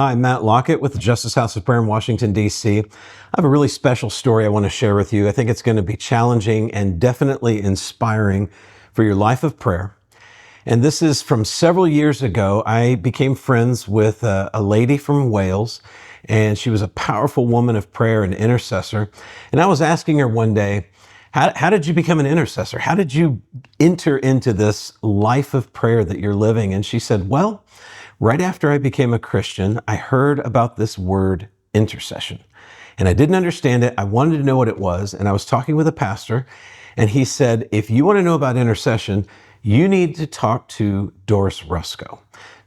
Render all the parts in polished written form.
Hi, I'm Matt Lockett with the Justice House of Prayer in Washington, D.C. I have a really special story I want to share with you. I think it's going to be challenging and definitely inspiring for your life of prayer. And this is from several years ago. I became friends with a lady from Wales, and she was a powerful woman of prayer and intercessor. And I was asking her one day, how did you become an intercessor? How did you enter into this life of prayer that you're living? And she said, well, right after I became a Christian, I heard about this word intercession. And I didn't understand it. I wanted to know what it was. And I was talking with a pastor, and he said, if you want to know about intercession, you need to talk to Doris Rusko.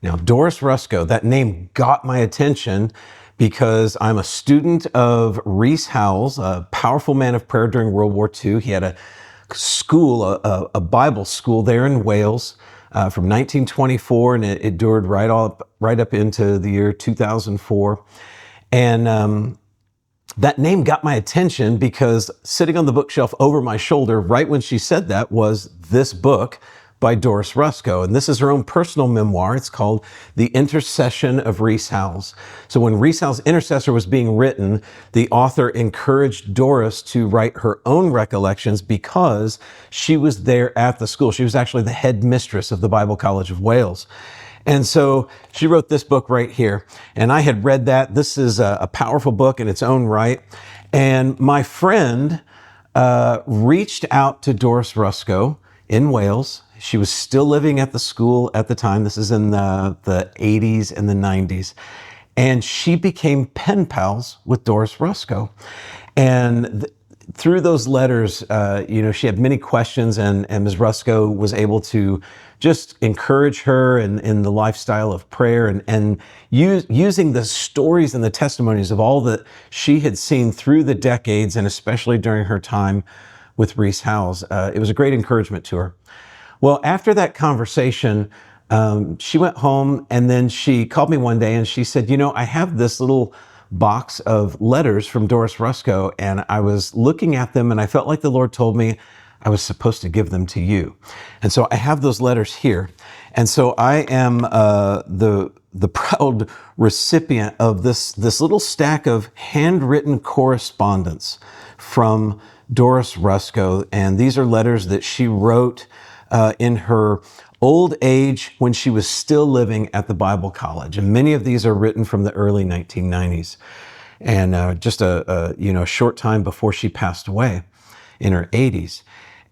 Now, Doris Rusko, that name got my attention because I'm a student of Rees Howells, a powerful man of prayer during World War II. He had a school, a Bible school there in Wales from 1924, and it endured right up into the year 2004. And that name got my attention because sitting on the bookshelf over my shoulder, right when she said that, was this book by Doris Rusko. And this is her own personal memoir. It's called The Intercession of Rees Howells. So when Rees Howells' Intercessor was being written, the author encouraged Doris to write her own recollections because she was there at the school. She was actually the head mistress of the Bible College of Wales. And so she wrote this book right here. And I had read that. This is a powerful book in its own right. And my friend reached out to Doris Rusko in Wales. She was still living at the school at the time. This is in the 80s and the 90s. And she became pen pals with Doris Rusko. And through those letters, she had many questions, and Ms. Rusko was able to just encourage her in the lifestyle of prayer and using the stories and the testimonies of all that she had seen through the decades, and especially during her time with Rees Howells. It was a great encouragement to her. Well, after that conversation, she went home, and then she called me one day and she said, I have this little box of letters from Doris Rusko, and I was looking at them and I felt like the Lord told me I was supposed to give them to you. And so I have those letters here. And so I am the proud recipient of this little stack of handwritten correspondence from Doris Rusko. And these are letters that she wrote in her old age when she was still living at the Bible College. And many of these are written from the early 1990s. And just a short time before she passed away in her 80s.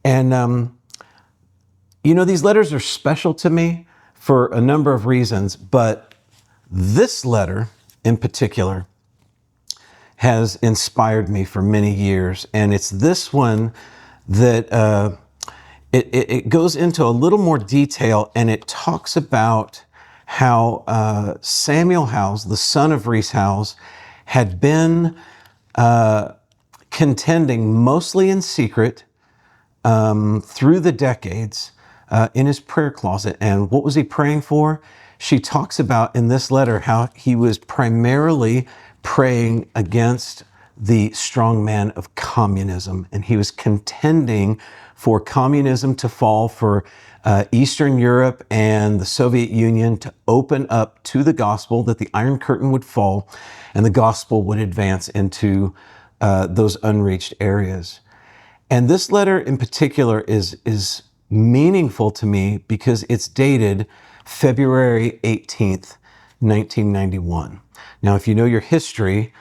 And, these letters are special to me for a number of reasons, but this letter in particular has inspired me for many years. And it's this one that it goes into a little more detail, and it talks about how Samuel Howells, the son of Rees Howells, had been contending mostly in secret through the decades in his prayer closet. And what was he praying for? She talks about in this letter how he was primarily praying against the strongman of communism. And he was contending for communism to fall, for Eastern Europe and the Soviet Union to open up to the gospel, that the Iron Curtain would fall and the gospel would advance into those unreached areas. And this letter in particular is meaningful to me because it's dated February 18th, 1991. Now, if you know your history,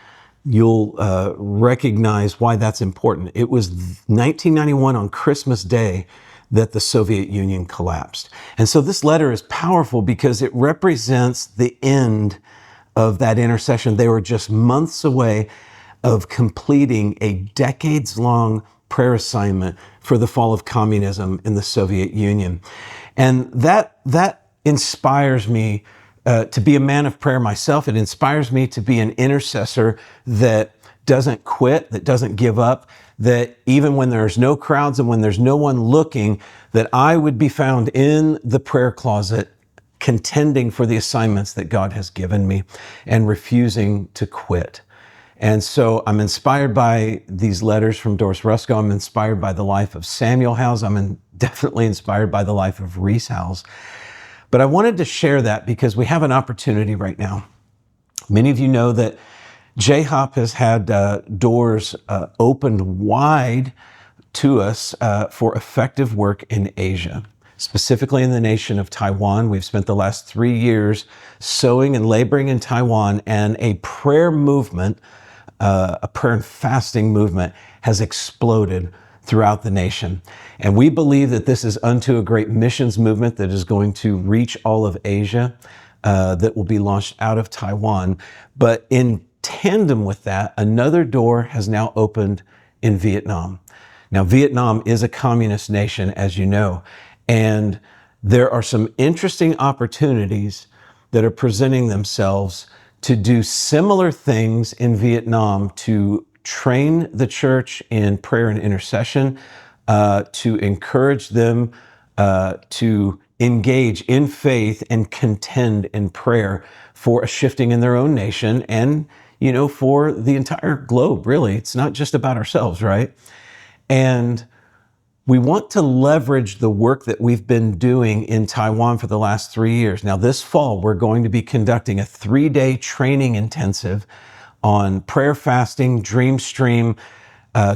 you'll recognize why that's important. It was 1991 on Christmas Day that the Soviet Union collapsed. And so this letter is powerful because it represents the end of that intercession. They were just months away of completing a decades-long prayer assignment for the fall of communism in the Soviet Union. And that inspires me to be a man of prayer myself. It inspires me to be an intercessor that doesn't quit, that doesn't give up, that even when there's no crowds and when there's no one looking, that I would be found in the prayer closet contending for the assignments that God has given me and refusing to quit. And so I'm inspired by these letters from Doris Rusko. I'm inspired by the life of Samuel Howells. I'm definitely inspired by the life of Rees Howells. But I wanted to share that because we have an opportunity right now Many of you know that J-Hop has had doors opened wide to us for effective work in Asia, specifically in the nation of Taiwan. We've spent the last 3 years sowing and laboring in Taiwan, and a prayer movement, a prayer and fasting movement has exploded throughout the nation. And we believe that this is unto a great missions movement that is going to reach all of Asia, that will be launched out of Taiwan. But in tandem with that, another door has now opened in Vietnam. Now, Vietnam is a communist nation, as you know, and there are some interesting opportunities that are presenting themselves to do similar things in Vietnam, to train the church in prayer and intercession, to encourage them to engage in faith and contend in prayer for a shifting in their own nation and, for the entire globe, really. It's not just about ourselves, right? And we want to leverage the work that we've been doing in Taiwan for the last 3 years. Now, this fall, we're going to be conducting a 3-day training intensive on prayer, fasting, dream stream,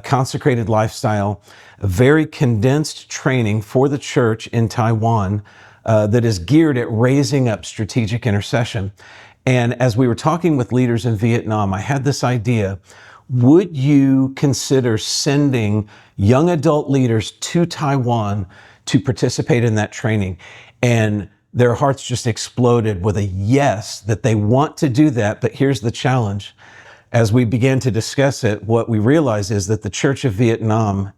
consecrated lifestyle, a very condensed training for the church in Taiwan that is geared at raising up strategic intercession. And as we were talking with leaders in Vietnam, I had this idea. Would you consider sending young adult leaders to Taiwan to participate in that training? And their hearts just exploded with a yes, that they want to do that. But here's the challenge. As we began to discuss it, what we realized is that the Church of Vietnam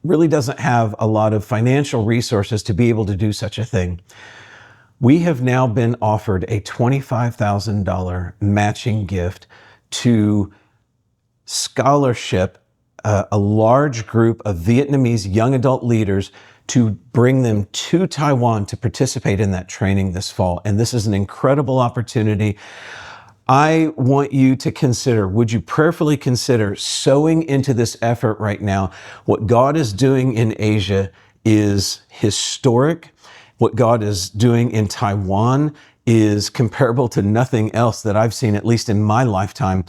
really doesn't have a lot of financial resources to be able to do such a thing. We have now been offered a $25,000 matching gift to scholarship a large group of Vietnamese young adult leaders to bring them to Taiwan to participate in that training this fall. And this is an incredible opportunity. I want you to consider, would you prayerfully consider sowing into this effort right now? What God is doing in Asia is historic. What God is doing in Taiwan is comparable to nothing else that I've seen, at least in my lifetime.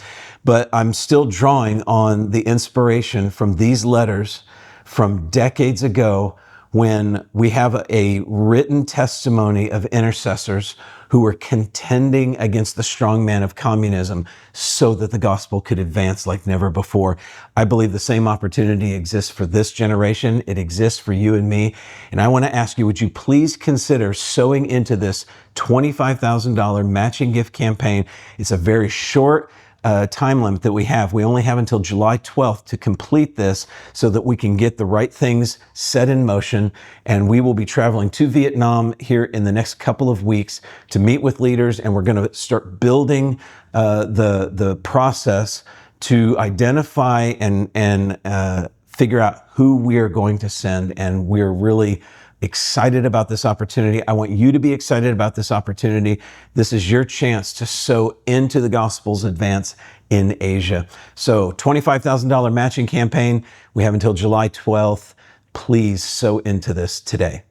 But I'm still drawing on the inspiration from these letters from decades ago, when we have a written testimony of intercessors who were contending against the strong man of communism so that the gospel could advance like never before. I believe the same opportunity exists for this generation. It exists for you and me. And I want to ask you, would you please consider sowing into this $25,000 matching gift campaign? It's a very short time limit that we have. We only have until July 12th to complete this so that we can get the right things set in motion. And we will be traveling to Vietnam here in the next couple of weeks to meet with leaders. And we're going to start building the process to identify and figure out who we are going to send. And we're really excited about this opportunity. I want you to be excited about this opportunity. This is your chance to sow into the gospel's advance in Asia. So $25,000 matching campaign. We have until July 12th. Please sow into this today.